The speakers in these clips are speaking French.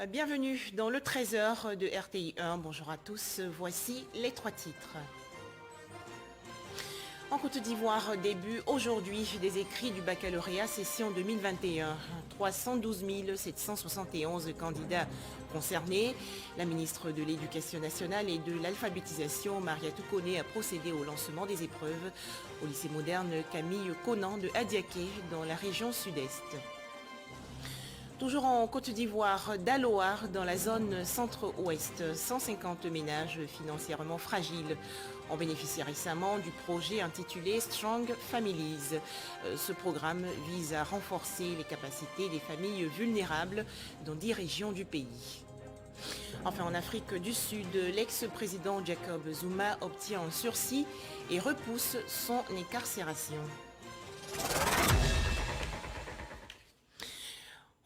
Bienvenue dans le 13h de RTI 1. Bonjour à tous, voici les trois titres. En Côte d'Ivoire début aujourd'hui des écrits du baccalauréat session 2021. 312 771 candidats concernés. La ministre de l'Éducation nationale et de l'alphabétisation, Mariatou Koné, a procédé au lancement des épreuves au lycée moderne Camille Conan de Adiaké dans la région sud-est. Toujours en Côte d'Ivoire, d'Aloar, dans la zone centre-ouest, 150 ménages financièrement fragiles ont bénéficié récemment du projet intitulé Strong Families. Ce programme vise à renforcer les capacités des familles vulnérables dans 10 régions du pays. Enfin, en Afrique du Sud, l'ex-président Jacob Zuma obtient un sursis et repousse son incarcération.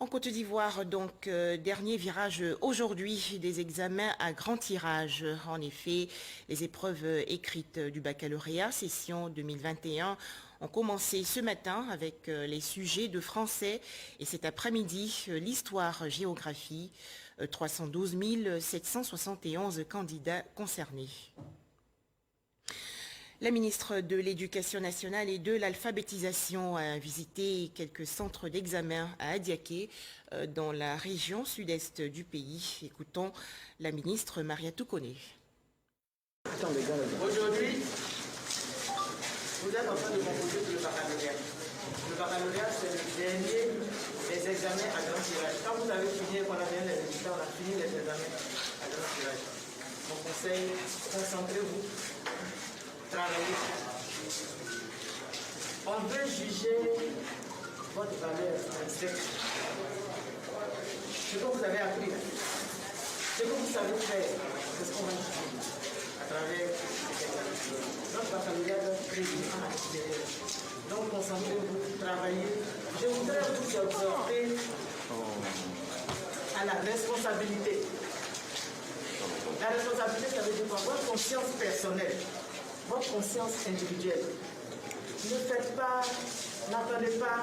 En Côte d'Ivoire, donc, dernier virage aujourd'hui des examens à grand tirage. En effet, les épreuves écrites du baccalauréat, session 2021, ont commencé ce matin avec les sujets de français et cet après-midi, l'histoire-géographie, 312 771 candidats concernés. La ministre de l'Éducation nationale et de l'alphabétisation a visité quelques centres d'examen à Adiaké, dans la région sud-est du pays. Écoutons la ministre Mariatou Koné. Aujourd'hui, vous êtes en train de composer le baccalauréat. Le baccalauréat, c'est le dernier des examens à grand tirage. Quand vous avez fini, qu'on a bien les résultats, on a fini les examens à grand tirage. Mon conseil, concentrez-vous. Travailler. On veut juger votre valeur intrinsèque. Ce que vous avez appris, ce que vous savez faire, c'est ce qu'on va juger à travers ces examens. Notre baccalauréat doit réussir en accéléré. Donc concentrez-vous, travaillez. Je voudrais vous exhorter à la responsabilité. La responsabilité, ça veut dire quoi? Votre conscience personnelle. Votre conscience individuelle. Ne faites pas, n'attendez pas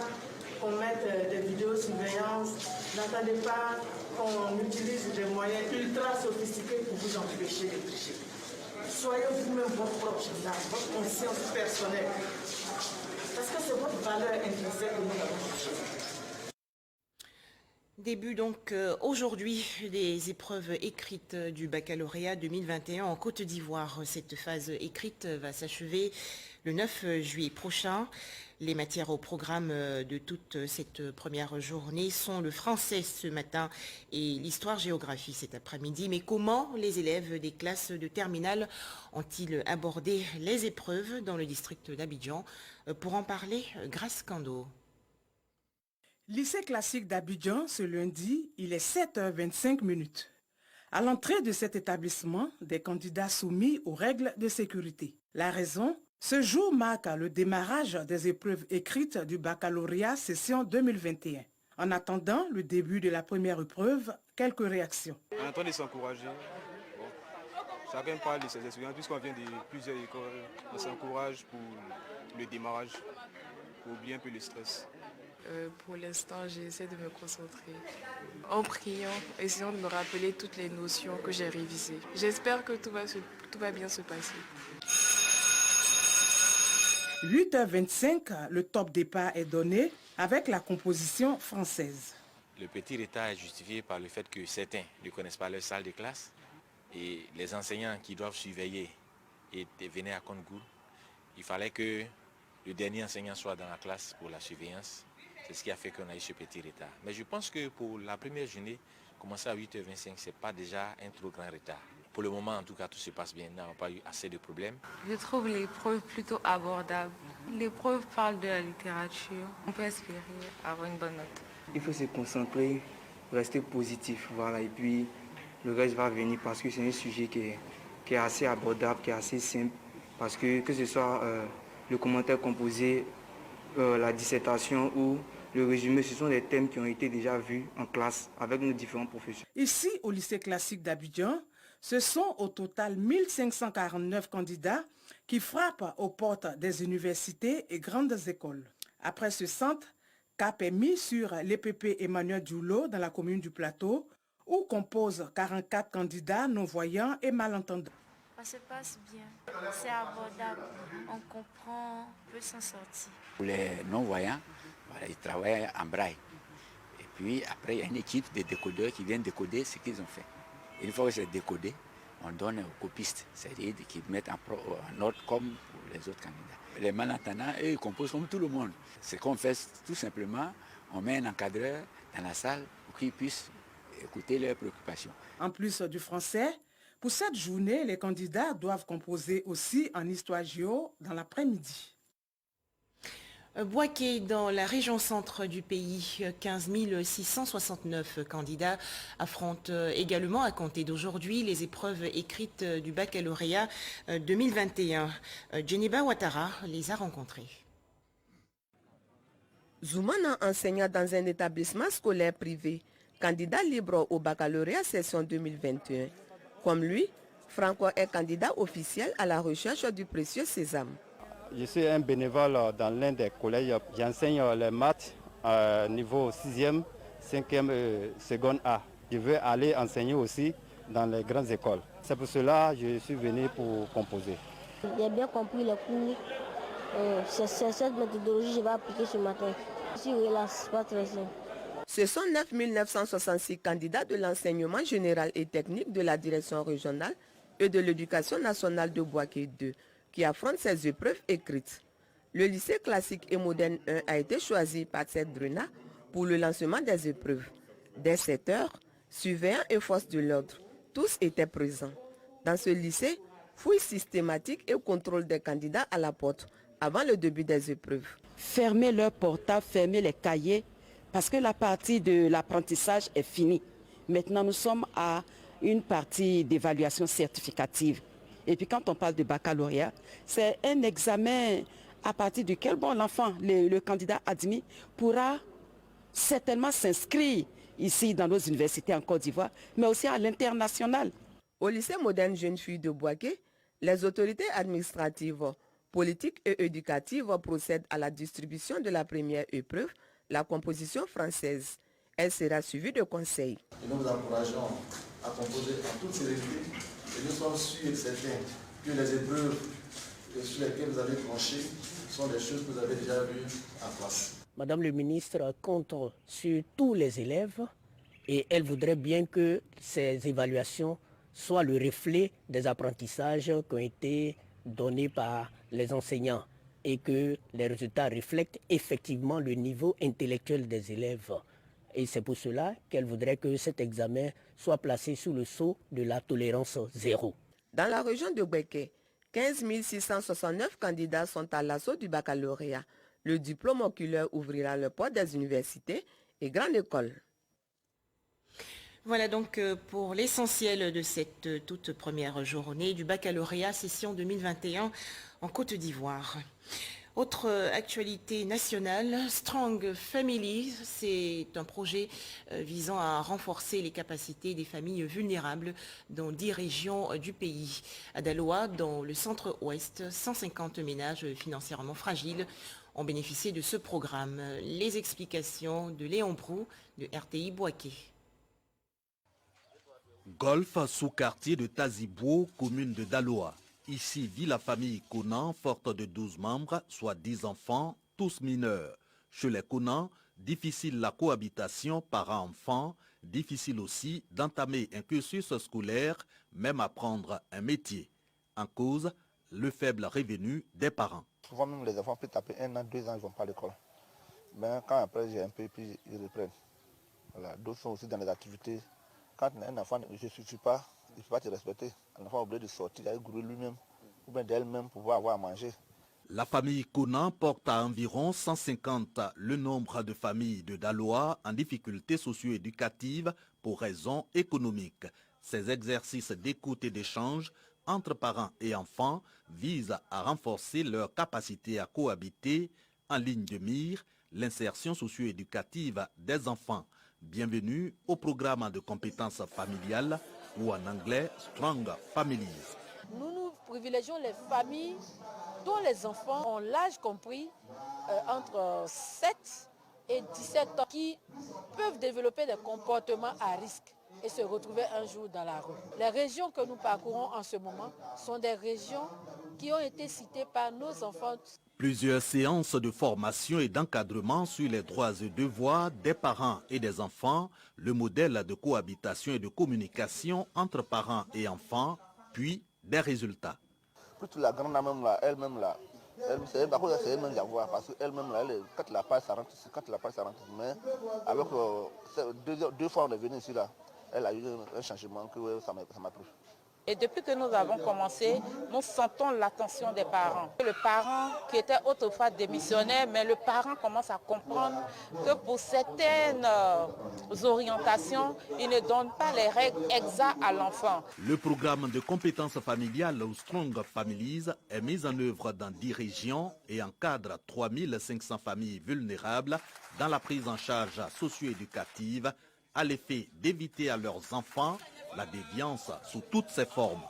qu'on mette des vidéosurveillance, n'attendez pas qu'on utilise des moyens ultra sophistiqués pour vous empêcher de tricher. Soyez vous-même votre propre gendarme, votre conscience personnelle. Parce que c'est votre valeur intrinsèque que nous avons touchée. Début donc aujourd'hui des épreuves écrites du baccalauréat 2021 en Côte d'Ivoire. Cette phase écrite va s'achever le 9 juillet prochain. Les matières au programme de toute cette première journée sont le français ce matin et l'histoire-géographie cet après-midi. Mais comment les élèves des classes de terminale ont-ils abordé les épreuves dans le district d'Abidjan? Pour en parler, Grace Kando. Lycée classique d'Abidjan, ce lundi, il est 7h25. À l'entrée de cet établissement, des candidats soumis aux règles de sécurité. La raison? Ce jour marque le démarrage des épreuves écrites du baccalauréat session 2021. En attendant le début de la première épreuve, quelques réactions. On entend de s'encourager. Bon, chacun parle de ses expériences, puisqu'on vient de plusieurs écoles. On s'encourage pour le démarrage, pour oublier un peu le stress. Pour l'instant, j'essaie de me concentrer en priant, essayant de me rappeler toutes les notions que j'ai révisées. J'espère que tout va bien se passer. 8h25, le top départ est donné avec la composition française. Le petit retard est justifié par le fait que certains ne connaissent pas leur salle de classe et les enseignants qui doivent surveiller venaient à compte-gouttes. Il fallait que le dernier enseignant soit dans la classe pour la surveillance. C'est ce qui a fait qu'on a eu ce petit retard. Mais je pense que pour la première journée, commencer à 8h25, ce n'est pas déjà un trop grand retard. Pour le moment, en tout cas, tout se passe bien. Nous n'avons pas eu assez de problèmes. Je trouve l'épreuve plutôt abordable. L'épreuve parle de la littérature. On peut espérer avoir une bonne note. Il faut se concentrer, rester positif. Voilà. Et puis, le reste va venir parce que c'est un sujet qui est assez abordable, qui est assez simple. Parce que ce soit le commentaire composé, la dissertation ou le résumé, ce sont des thèmes qui ont été déjà vus en classe avec nos différents professeurs. Ici, au lycée classique d'Abidjan, ce sont au total 1549 candidats qui frappent aux portes des universités et grandes écoles. Après ce centre, cap est mis sur l'EPP Emmanuel Djoulot dans la commune du Plateau, où composent 44 candidats non-voyants et malentendants. Ça se passe bien, c'est abordable, on comprend, on peut s'en sortir. Pour les non-voyants, voilà, ils travaillent en braille. Et puis après, il y a une équipe de décodeurs qui viennent décoder ce qu'ils ont fait. Et une fois que c'est décodé, on donne aux copistes, c'est-à-dire qu'ils mettent en ordre comme pour les autres candidats. Les malentendants, eux, ils composent comme tout le monde. Ce qu'on fait, tout simplement, on met un encadreur dans la salle pour qu'ils puissent écouter leurs préoccupations. En plus du français, pour cette journée, les candidats doivent composer aussi en histoire géo dans l'après-midi. Bouaké, dans la région centre du pays, 15 669 candidats affrontent également à compter d'aujourd'hui les épreuves écrites du baccalauréat 2021. Djeniba Ouattara les a rencontrés. Zoumana, enseignant dans un établissement scolaire privé, candidat libre au baccalauréat session 2021. Comme lui, Franco est candidat officiel à la recherche du précieux sésame. Je suis un bénévole dans l'un des collèges. J'enseigne les maths niveau 6e, 5e et seconde A. Je veux aller enseigner aussi dans les grandes écoles. C'est pour cela que je suis venu pour composer. J'ai bien compris les cours. C'est cette méthodologie que je vais appliquer ce matin. Je suis relax, pas très simple. Ce sont 9 966 candidats de l'enseignement général et technique de la direction régionale et de l'éducation nationale de Bouaké 2 qui affrontent ces épreuves écrites. Le lycée classique et moderne 1 a été choisi par cette Bruna pour le lancement des épreuves. Dès 7 heures, surveillants et forces de l'ordre, tous étaient présents. Dans ce lycée, fouille systématique et contrôle des candidats à la porte avant le début des épreuves. Fermer leurs portables, fermer les cahiers, parce que la partie de l'apprentissage est finie. Maintenant, nous sommes à une partie d'évaluation certificative. Et puis quand on parle de baccalauréat, c'est un examen à partir duquel l'enfant, le candidat admis, pourra certainement s'inscrire ici dans nos universités en Côte d'Ivoire, mais aussi à l'international. Au lycée moderne Jeunes Filles de Bouaké, les autorités administratives, politiques et éducatives procèdent à la distribution de la première épreuve, la composition française. Elle sera suivie de conseils. Et nous vous encourageons à composer en toutes ces épreuves. Et nous sommes sûrs et certains que les épreuves sur lesquelles vous avez tranché sont des choses que vous avez déjà vues en classe. Madame le ministre compte sur tous les élèves et elle voudrait bien que ces évaluations soient le reflet des apprentissages qui ont été donnés par les enseignants et que les résultats reflètent effectivement le niveau intellectuel des élèves. Et c'est pour cela qu'elle voudrait que cet examen soit placé sous le sceau de la tolérance zéro. Dans la région de Bouaké, 15 669 candidats sont à l'assaut du baccalauréat. Le diplôme oculaire ouvrira le porte des universités et grandes écoles. Voilà donc pour l'essentiel de cette toute première journée du baccalauréat session 2021 en Côte d'Ivoire. Autre actualité nationale, Strong Family, c'est un projet visant à renforcer les capacités des familles vulnérables dans 10 régions du pays. À Daloa, dans le centre-ouest, 150 ménages financièrement fragiles ont bénéficié de ce programme. Les explications de Léon Brou de RTI Bouaké. Golf, sous-quartier de Tazibou, commune de Daloa. Ici vit la famille Conan, forte de 12 membres, soit 10 enfants, tous mineurs. Chez les Conan, difficile la cohabitation parents-enfants, difficile aussi d'entamer un cursus scolaire, même apprendre un métier. En cause, le faible revenu des parents. Souvent même les enfants peuvent taper 1 an, 2 ans, ils ne vont pas à l'école. Mais quand après j'ai un peu, puis ils reprennent. Voilà. D'autres sont aussi dans les activités. Quand un enfant ne se suffit pas, il ne faut pas te respecter. Un enfant est obligé de sortir, d'aller grouiller lui-même, ou bien d'elle-même pour pouvoir avoir à manger. La famille Conan porte à environ 150 le nombre de familles de Daloa en difficulté socio-éducative pour raisons économiques. Ces exercices d'écoute et d'échange entre parents et enfants visent à renforcer leur capacité à cohabiter, en ligne de mire l'insertion socio-éducative des enfants. Bienvenue au programme de compétences familiales ou en anglais Strong Families. Nous privilégions les familles dont les enfants ont l'âge compris entre 7 et 17 ans qui peuvent développer des comportements à risque. et se retrouver un jour dans la rue. Les régions que nous parcourons en ce moment sont des régions qui ont été citées par nos enfants. Plusieurs séances de formation et d'encadrement sur les droits et devoirs des parents et des enfants, le modèle de cohabitation et de communication entre parents et enfants, puis des résultats. Toute la grande même là, elle-même là, c'est elle-même la voix, parce qu'elle-même là, quand la paille ça rentre ici, quand la paille ça rentre ici, mais avec deux fois on est venu ici là, elle a eu un changement que ça m'a plu. Et depuis que nous avons commencé, nous sentons l'attention des parents. Le parent qui était autrefois démissionnaire, mais le parent commence à comprendre que pour certaines orientations, il ne donne pas les règles exactes à l'enfant. Le programme de compétences familiales ou Strong Families est mis en œuvre dans 10 régions et encadre 3500 familles vulnérables dans la prise en charge socio-éducative à l'effet d'éviter à leurs enfants la déviance sous toutes ses formes.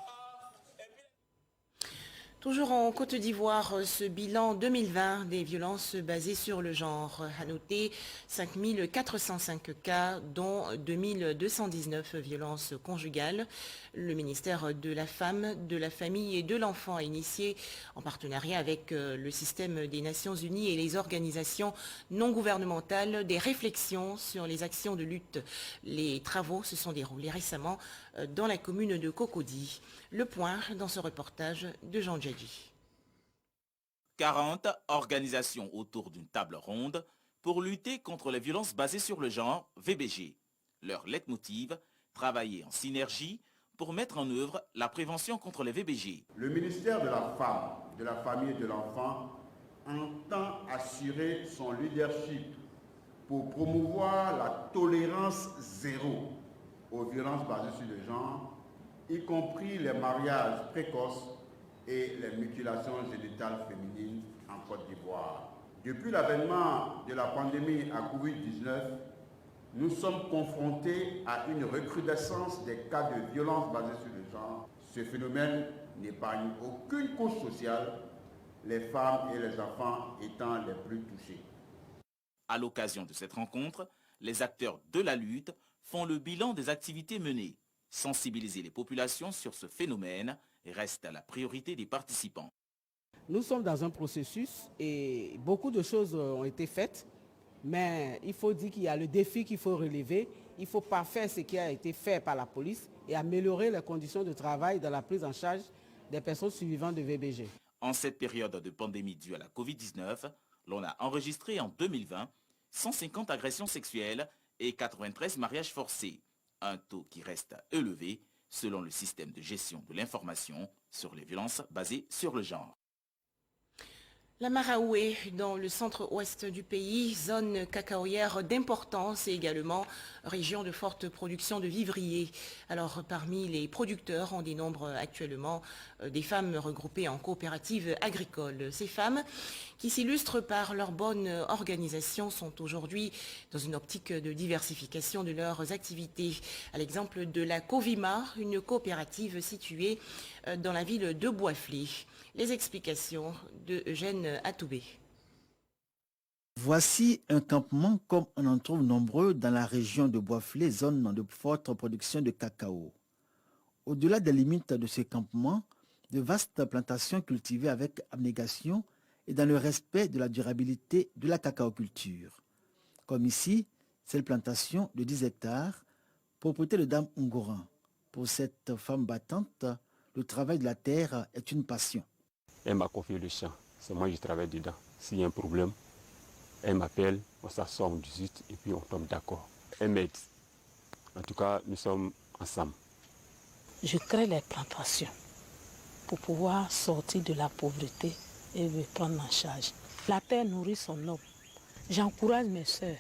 Toujours en Côte d'Ivoire, ce bilan 2020 des violences basées sur le genre a noté 5405 cas, dont 2219 violences conjugales. Le ministère de la Femme, de la Famille et de l'Enfant a initié, en partenariat avec le système des Nations Unies et les organisations non gouvernementales, des réflexions sur les actions de lutte. Les travaux se sont déroulés récemment dans la commune de Cocody. Le point dans ce reportage de Jean Djadji. 40 organisations autour d'une table ronde pour lutter contre les violences basées sur le genre, VBG. Leur leitmotiv, travailler en synergie pour mettre en œuvre la prévention contre les VBG. Le ministère de la Femme, de la Famille et de l'Enfant entend assurer son leadership pour promouvoir la tolérance zéro aux violences basées sur le genre, y compris les mariages précoces et les mutilations génitales féminines en Côte d'Ivoire. Depuis l'avènement de la pandémie à Covid-19, nous sommes confrontés à une recrudescence des cas de violences basées sur le genre. Ce phénomène n'épargne aucune couche sociale, les femmes et les enfants étant les plus touchés. À l'occasion de cette rencontre, les acteurs de la lutte font le bilan des activités menées. Sensibiliser les populations sur ce phénomène reste la priorité des participants. Nous sommes dans un processus et beaucoup de choses ont été faites, mais il faut dire qu'il y a le défi qu'il faut relever. Il ne faut pas faire ce qui a été fait par la police et améliorer les conditions de travail dans la prise en charge des personnes survivantes de VBG. En cette période de pandémie due à la Covid-19, l'on a enregistré en 2020 150 agressions sexuelles et 93 mariages forcés. Un taux qui reste élevé selon le système de gestion de l'information sur les violences basées sur le genre. La Maraoué, dans le centre-ouest du pays, zone cacaoyère d'importance et également région de forte production de vivriers. Alors, parmi les producteurs, on dénombre actuellement des femmes regroupées en coopératives agricoles. Ces femmes, qui s'illustrent par leur bonne organisation, sont aujourd'hui dans une optique de diversification de leurs activités. À l'exemple de la Covima, une coopérative située dans la ville de Boisflé. Les explications de Eugène Atoubé. Voici un campement comme on en trouve nombreux dans la région de Boisflé, zone de forte production de cacao. Au-delà des limites de ce campement, de vastes plantations cultivées avec abnégation et dans le respect de la durabilité de la cacaoculture. Comme ici, cette plantation de 10 hectares, propriété de Dame Ngoran. Pour cette femme battante, le travail de la terre est une passion. Elle m'a confié le champ, c'est moi qui travaille dedans. S'il y a un problème, elle m'appelle, on s'assoit, on discute et puis on tombe d'accord. Elle m'aide. En tout cas, nous sommes ensemble. Je crée les plantations pour pouvoir sortir de la pauvreté et me prendre en charge. La terre nourrit son homme. J'encourage mes sœurs.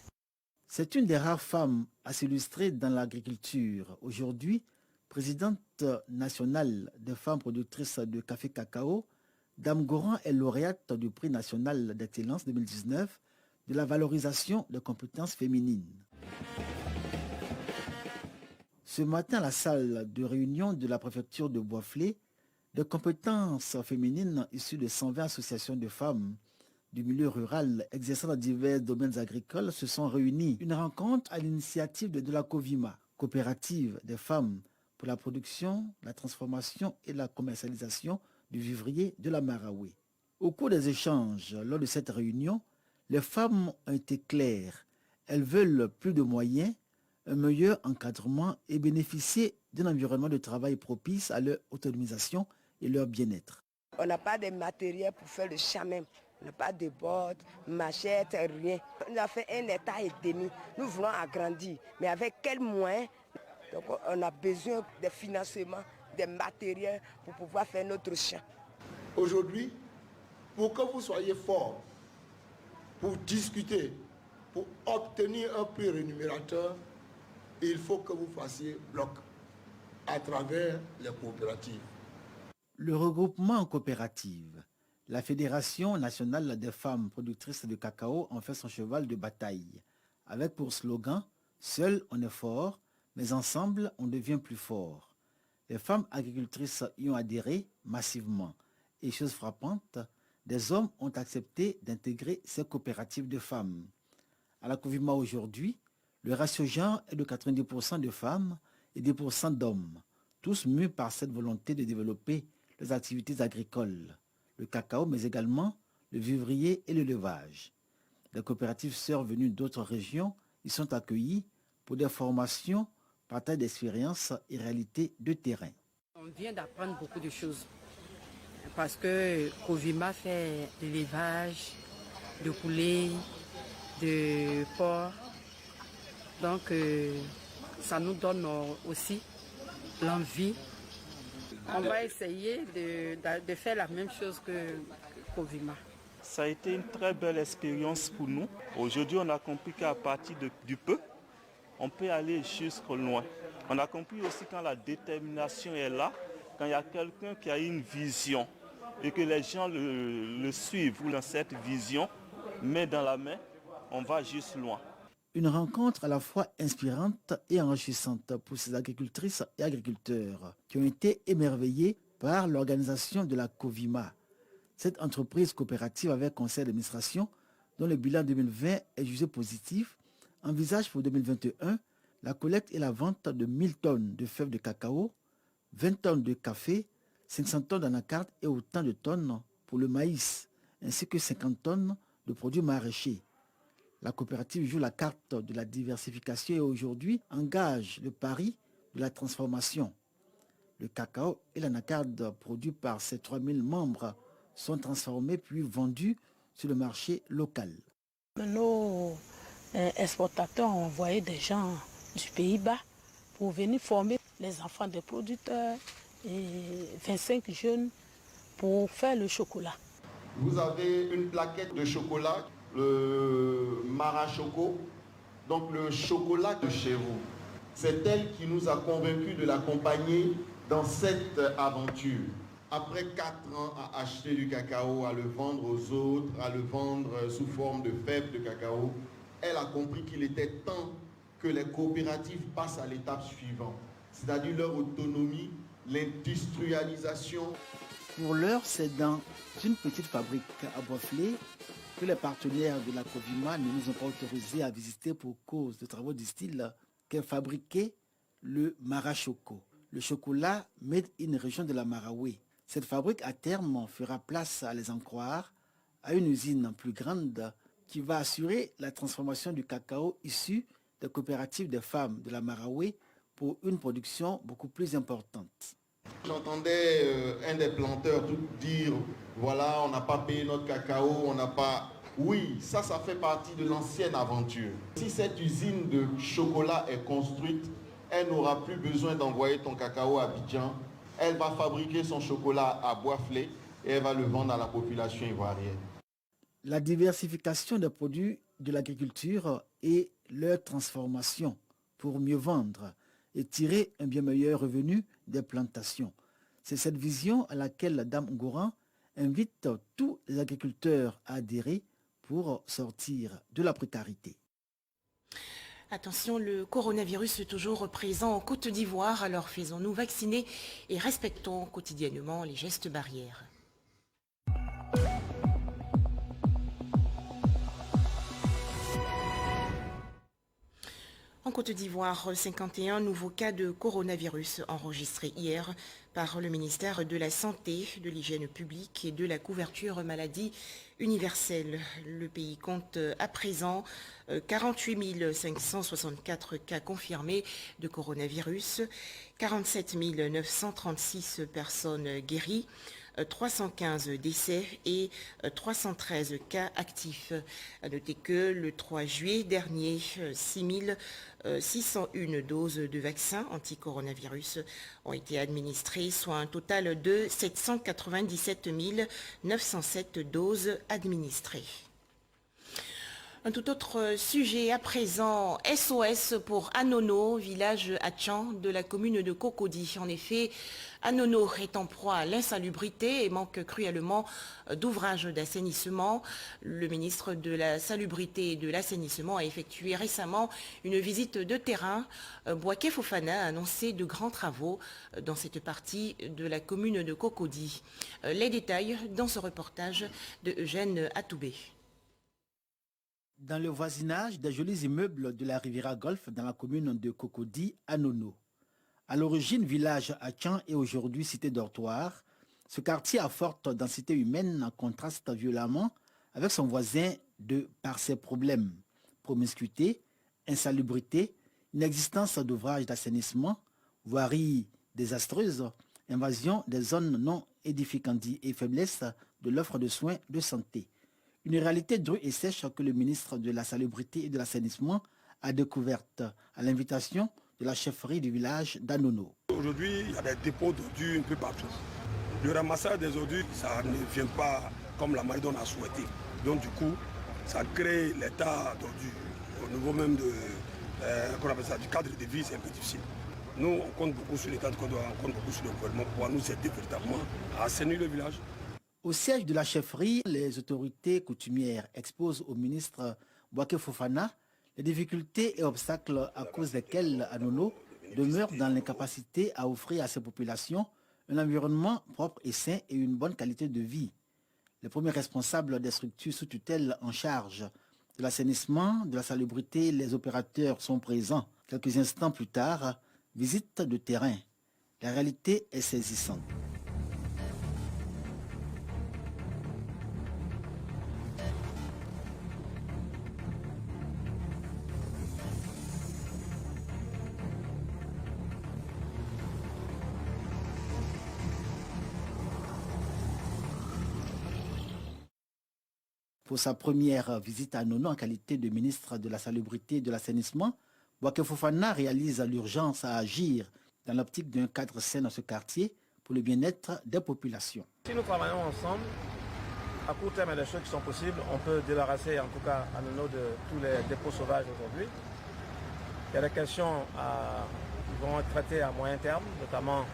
C'est une des rares femmes à s'illustrer dans l'agriculture. Aujourd'hui, présidente nationale des femmes productrices de café cacao, Dame Ngoran est lauréate du prix national d'excellence 2019 de la valorisation des compétences féminines. Ce matin, à la salle de réunion de la préfecture de Boisflé, des compétences féminines issues de 120 associations de femmes du milieu rural exerçant dans divers domaines agricoles se sont réunies. Une rencontre à l'initiative de la Covima. coopérative des femmes pour la production, la transformation et la commercialisation du vivrier de la Maraoué. Au cours des échanges lors de cette réunion, les femmes ont été claires. Elles veulent plus de moyens, un meilleur encadrement et bénéficier d'un environnement de travail propice à leur autonomisation et leur bien-être. On n'a pas de matériel pour faire le champ même. On n'a pas de bottes, machettes, rien. On a fait un état et demi. Nous voulons agrandir. Mais avec quels moyens? Donc on a besoin de financement, de matériel pour pouvoir faire notre champ. Aujourd'hui, pour que vous soyez fort, pour discuter, pour obtenir un prix rémunérateur, il faut que vous fassiez bloc à travers les coopératives. Le regroupement en coopérative, la Fédération nationale des femmes productrices de cacao en fait son cheval de bataille, avec pour slogan « Seul on est fort, mais ensemble on devient plus fort ». Les femmes agricultrices y ont adhéré massivement. Et chose frappante, des hommes ont accepté d'intégrer ces coopératives de femmes. À la Covima aujourd'hui, le ratio genre est de 90% de femmes et 10% d'hommes, tous mus par cette volonté de développer les activités agricoles, le cacao, mais également le vivrier et l'élevage. Les coopératives sœurs venues d'autres régions y sont accueillies pour des formations, partage d'expériences et réalités de terrain. On vient d'apprendre beaucoup de choses parce que Covima fait de l'élevage, de poulets, de porc. Donc ça nous donne aussi l'envie. On va essayer de faire la même chose que Covima. Ça a été une très belle expérience pour nous. Aujourd'hui, on a compris qu'à partir du peu, on peut aller jusqu'au loin. On a compris aussi quand la détermination est là, quand il y a quelqu'un qui a une vision et que les gens le suivent ou dans cette vision, main dans la main, on va juste loin. Une rencontre à la fois inspirante et enrichissante pour ces agricultrices et agriculteurs qui ont été émerveillés par l'organisation de la Covima. Cette entreprise coopérative avec conseil d'administration, dont le bilan 2020 est jugé positif, envisage pour 2021 la collecte et la vente de 1000 tonnes de fèves de cacao, 20 tonnes de café, 500 tonnes d'anacarde et autant de tonnes pour le maïs, ainsi que 50 tonnes de produits maraîchers. La coopérative joue la carte de la diversification et aujourd'hui engage le pari de la transformation. Le cacao et l'anacarde produits par ces 3000 membres sont transformés puis vendus sur le marché local. Nos exportateurs ont envoyé des gens du Pays-Bas pour venir former les enfants des producteurs et 25 jeunes pour faire le chocolat. Vous avez une plaquette de chocolat, le Marachoco, donc le chocolat de chez vous. C'est elle qui nous a convaincus de l'accompagner dans cette aventure. Après 4 ans à acheter du cacao, à le vendre aux autres, à le vendre sous forme de fèves de cacao, elle a compris qu'il était temps que les coopératives passent à l'étape suivante, c'est-à-dire leur autonomie, l'industrialisation. Pour l'heure, c'est dans une petite fabrique à Boisflé que les partenaires de la Covima ne nous ont pas autorisés à visiter pour cause de travaux du style qu'est fabriqué le Marachoco, le chocolat made in région de la Maraoué. Cette fabrique à terme fera place, à les en croire, à une usine plus grande qui va assurer la transformation du cacao issu des coopératives des femmes de la Maraoué pour une production beaucoup plus importante. J'entendais un des planteurs tout dire, voilà, on n'a pas payé notre cacao, on n'a pas... Oui, ça fait partie de l'ancienne aventure. Si cette usine de chocolat est construite, elle n'aura plus besoin d'envoyer ton cacao à Abidjan. Elle va fabriquer son chocolat à Boisflé et elle va le vendre à la population ivoirienne. La diversification des produits de l'agriculture et leur transformation pour mieux vendre et tirer un bien meilleur revenu des plantations. C'est cette vision à laquelle Dame Ngouran invite tous les agriculteurs à adhérer pour sortir de la précarité. Attention, le coronavirus est toujours présent en Côte d'Ivoire, alors faisons-nous vacciner et respectons quotidiennement les gestes barrières. En Côte d'Ivoire, 51 nouveaux cas de coronavirus enregistrés hier par le ministère de la Santé, de l'Hygiène publique et de la couverture maladie universelle. Le pays compte à présent 48 564 cas confirmés de coronavirus, 47 936 personnes guéries, 315 décès et 313 cas actifs. À noter que le 3 juillet dernier, 601 doses de vaccins anti-coronavirus ont été administrées, soit un total de 797 907 doses administrées. Un tout autre sujet à présent, SOS pour Anono, village Atchan de la commune de Cocody. En effet, Anono est en proie à l'insalubrité et manque cruellement d'ouvrages d'assainissement. Le ministre de la Salubrité et de l'Assainissement a effectué récemment une visite de terrain. Bouaké Fofana a annoncé de grands travaux dans cette partie de la commune de Cocody. Les détails dans ce reportage de Eugène Atoubé. Dans le voisinage des jolis immeubles de la Riviera Golf dans la commune de Cocody, Anono. À l'origine, village Atchan et aujourd'hui cité dortoir, ce quartier à forte densité humaine contraste violemment avec son voisin par ses problèmes. Promiscuité, insalubrité, inexistence d'ouvrages d'assainissement, voirie désastreuse, invasion des zones non édificantes et faiblesse de l'offre de soins de santé. Une réalité drue et sèche que le ministre de la Salubrité et de l'Assainissement a découverte à l'invitation de la chefferie du village d'Anono. Aujourd'hui, il y a des dépôts d'ordures un peu partout. Le ramassage des ordures, ça ne vient pas comme la manière dont on a souhaité. Donc du coup, ça crée l'état d'ordures. Au niveau même du cadre de vie, c'est un peu difficile. Nous, on compte beaucoup sur l'État de Côte d'Ivoire, on compte beaucoup sur le gouvernement pour pouvoir nous aider véritablement à assainir le village. Au siège de la chefferie, les autorités coutumières exposent au ministre Bouaké Fofana les difficultés et obstacles à cause desquels Anono demeure dans l'incapacité à offrir à ses populations un environnement propre et sain et une bonne qualité de vie. Les premiers responsables des structures sous tutelle en charge de l'assainissement, de la salubrité, les opérateurs sont présents. Quelques instants plus tard, visite de terrain. La réalité est saisissante. Pour sa première visite à Anono en qualité de ministre de la Salubrité et de l'Assainissement, Bouaké Fofana réalise l'urgence à agir dans l'optique d'un cadre sain dans ce quartier pour le bien-être des populations. Si nous travaillons ensemble, à court terme, il y a des choses qui sont possibles. On peut débarrasser en tout cas Anono de tous les dépôts sauvages aujourd'hui. Il y a des questions qui vont être traitées à moyen terme, notamment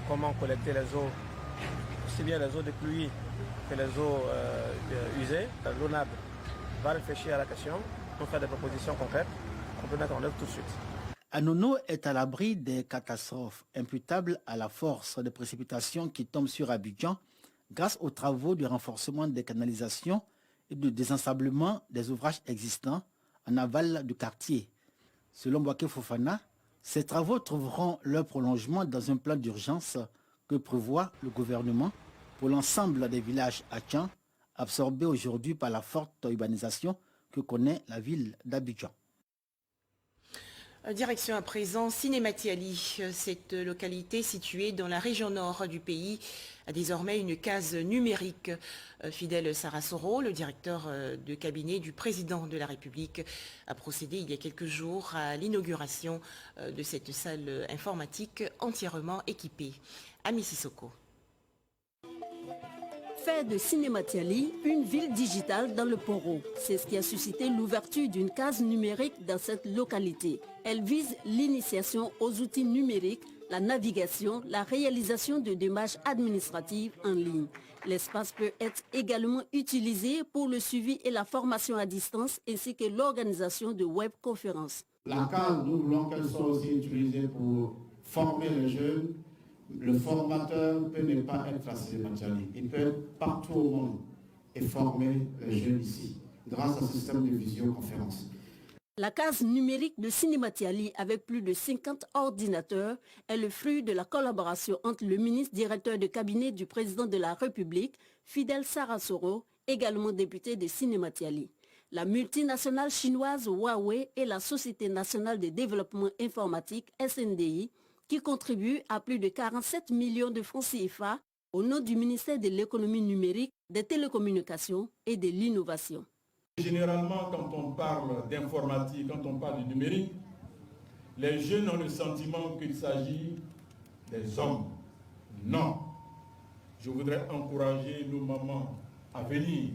comment collecter les eaux, aussi bien les eaux de pluie que les eaux usées. L'ONAB va réfléchir à la question, pour faire des propositions concrètes qu'on peut mettre en œuvre tout de suite. Anono est à l'abri des catastrophes imputables à la force des précipitations qui tombent sur Abidjan grâce aux travaux de renforcement des canalisations et de désensablement des ouvrages existants en aval du quartier. Selon Bouaké Fofana, ces travaux trouveront leur prolongement dans un plan d'urgence que prévoit le gouvernement pour l'ensemble des villages Atchan, absorbés aujourd'hui par la forte urbanisation que connaît la ville d'Abidjan. Direction à présent Sinémati Ali. Cette localité située dans la région nord du pays a désormais une case numérique. Fidel Sarasoro, le directeur de cabinet du président de la République, a procédé il y a quelques jours à l'inauguration de cette salle informatique entièrement équipée. Ami Sissoko. Faire de Sinémati Ali une ville digitale dans le Poro. C'est ce qui a suscité l'ouverture d'une case numérique dans cette localité. Elle vise l'initiation aux outils numériques, la navigation, la réalisation de démarches administratives en ligne. L'espace peut être également utilisé pour le suivi et la formation à distance ainsi que l'organisation de webconférences. La case, nous voulons qu'elle soit aussi utilisée pour former les jeunes. Le formateur peut ne pas être à Sinémati Ali. Il peut être partout au monde et former les jeunes ici grâce à un système de visioconférence. La case numérique de Cinématiali avec plus de 50 ordinateurs est le fruit de la collaboration entre le ministre directeur de cabinet du président de la République, Fidel Sarasoro, également député de Cinématiali. La multinationale chinoise Huawei et la Société nationale de développement informatique SNDI qui contribuent à plus de 47 millions de francs CFA au nom du ministère de l'économie numérique, des télécommunications et de l'innovation. Généralement, quand on parle d'informatique, quand on parle du numérique, les jeunes ont le sentiment qu'il s'agit des hommes. Non. Je voudrais encourager nos mamans à venir.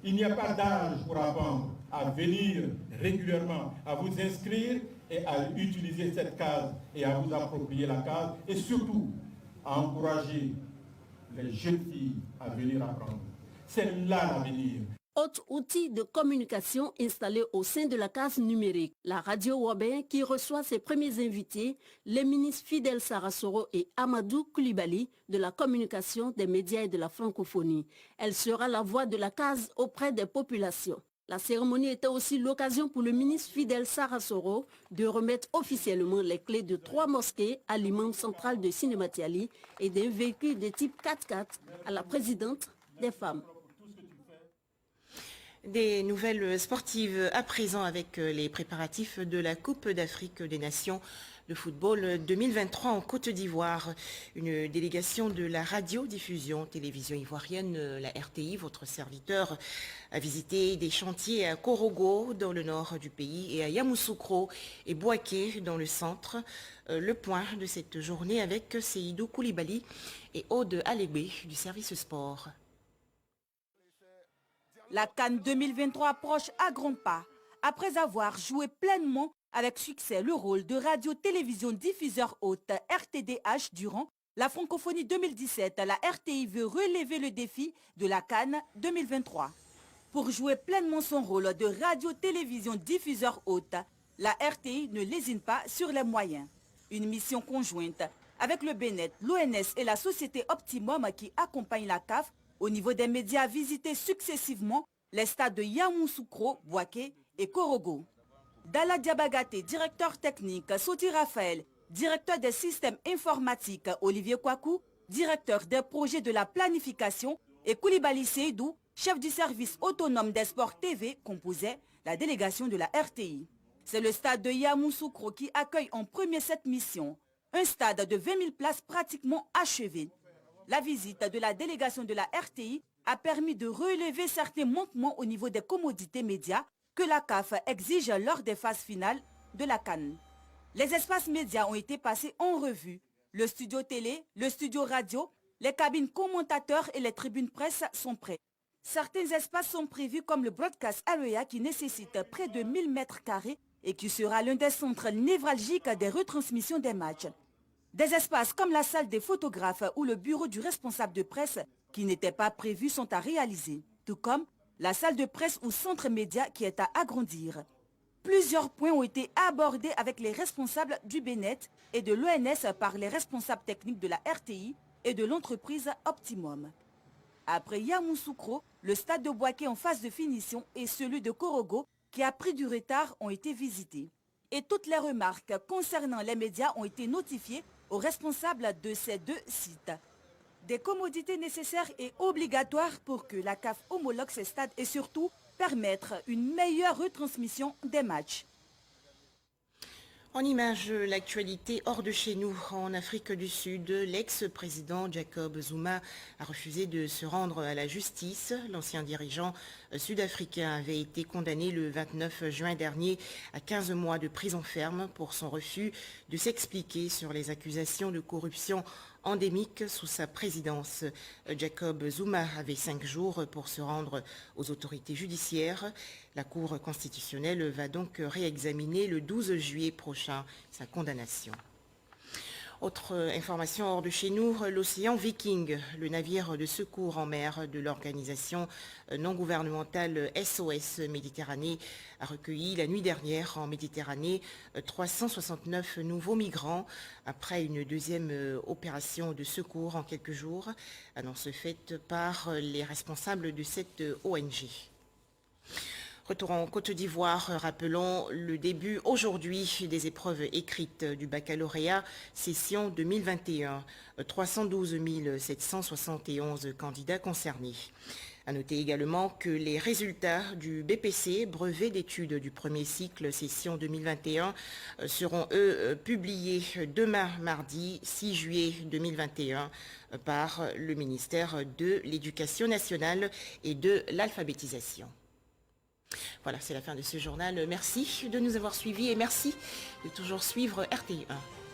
Il n'y a pas d'âge pour apprendre à venir régulièrement, à vous inscrire et à utiliser cette case et à vous approprier la case et surtout à encourager les jeunes filles à venir apprendre. C'est là l'avenir. Autre outil de communication installé au sein de la case numérique, la radio Wabin qui reçoit ses premiers invités, les ministres Fidel Sarasoro et Amadou Koulibaly de la communication, des médias et de la francophonie. Elle sera la voix de la case auprès des populations. La cérémonie était aussi l'occasion pour le ministre Fidel Sarasoro de remettre officiellement les clés de 3 mosquées à l'imam central de Cinématiali et d'un véhicule de type 4x4 à la présidente des femmes. Des nouvelles sportives à présent avec les préparatifs de la Coupe d'Afrique des Nations de football 2023 en Côte d'Ivoire. Une délégation de la radiodiffusion télévision ivoirienne, la RTI, votre serviteur, a visité des chantiers à Korogo dans le nord du pays et à Yamoussoukro et Bouaké dans le centre. Le point de cette journée avec Seydou Koulibaly et Aude Alégbé du service sport. La CAN 2023 approche à grands pas. Après avoir joué pleinement avec succès le rôle de radio-télévision diffuseur hôte RTDH durant la francophonie 2017, la RTI veut relever le défi de la CAN 2023. Pour jouer pleinement son rôle de radio-télévision diffuseur hôte, la RTI ne lésine pas sur les moyens. Une mission conjointe avec le BNET, l'ONS et la société Optimum qui accompagne la CAF au niveau des médias visités successivement les stades de Yamoussoukro, Bouaké et Korogo. Dalla Diabagaté, directeur technique, Soti Raphaël, directeur des systèmes informatiques, Olivier Kouakou, directeur des projets de la planification, et Koulibaly Seydou, chef du service autonome des sports TV, composaient la délégation de la RTI. C'est le stade de Yamoussoukro qui accueille en premier cette mission, un stade de 20 000 places pratiquement achevé. La visite de la délégation de la RTI a permis de relever certains manquements au niveau des commodités médias que la CAF exige lors des phases finales de la CAN. Les espaces médias ont été passés en revue. Le studio télé, le studio radio, les cabines commentateurs et les tribunes presse sont prêts. Certains espaces sont prévus comme le Broadcast Area qui nécessite près de 1000 mètres carrés et qui sera l'un des centres névralgiques des retransmissions des matchs. Des espaces comme la salle des photographes ou le bureau du responsable de presse qui n'étaient pas prévus sont à réaliser, tout comme la salle de presse ou centre média qui est à agrandir. Plusieurs points ont été abordés avec les responsables du BNET et de l'ONS par les responsables techniques de la RTI et de l'entreprise Optimum. Après Yamoussoukro, le stade de Bouaké en phase de finition et celui de Korogo qui a pris du retard ont été visités. Et toutes les remarques concernant les médias ont été notifiées aux responsables de ces 2 sites. Des commodités nécessaires et obligatoires pour que la CAF homologue ces stades et surtout permettre une meilleure retransmission des matchs. En image, l'actualité hors de chez nous, en Afrique du Sud, l'ex-président Jacob Zuma a refusé de se rendre à la justice. L'ancien dirigeant sud-africain avait été condamné le 29 juin dernier à 15 mois de prison ferme pour son refus de s'expliquer sur les accusations de corruption endémique sous sa présidence. Jacob Zuma avait 5 jours pour se rendre aux autorités judiciaires. La Cour constitutionnelle va donc réexaminer le 12 juillet prochain sa condamnation. Autre information hors de chez nous, l'Océan Viking, le navire de secours en mer de l'organisation non gouvernementale SOS Méditerranée, a recueilli la nuit dernière en Méditerranée 369 nouveaux migrants après une deuxième opération de secours en quelques jours, annonce faite par les responsables de cette ONG. Retour en Côte d'Ivoire, rappelons le début aujourd'hui des épreuves écrites du baccalauréat session 2021. 312 771 candidats concernés. À noter également que les résultats du BPC, brevet d'études du premier cycle session 2021, seront eux publiés demain mardi 6 juillet 2021 par le ministère de l'Éducation nationale et de l'alphabétisation. Voilà, c'est la fin de ce journal. Merci de nous avoir suivis et merci de toujours suivre RTI1.